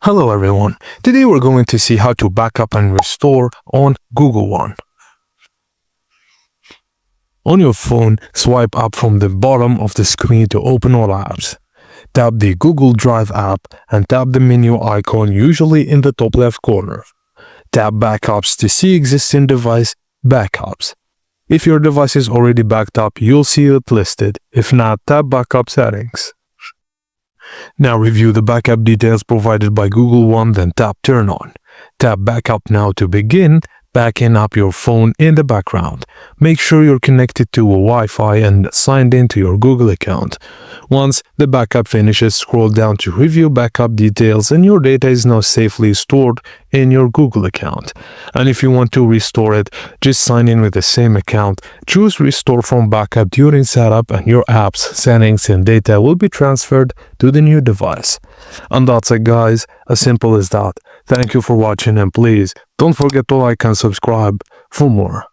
Hello everyone, today we're going to see how to backup and restore on Google One. On your phone, swipe up from the bottom of the screen to open all apps. Tap the Google Drive app and tap the menu icon usually in the top left corner. Tap Backups to see existing device backups. If your device is already backed up, you'll see it listed. If not, tap Backup Settings. Now review the backup details provided by Google One, then tap Turn On. Tap Backup Now to begin backing up your phone in the background. Make sure you're connected to a Wi-Fi and signed into your Google account. Once the backup finishes, scroll down to Review Backup Details and your data is now safely stored in your Google account. And if you want to restore it, just sign in with the same account. Choose Restore from Backup during setup and your apps, settings, and data will be transferred to the new device. And that's it guys, as simple as that. Thank you for watching and please don't forget to like and subscribe for more.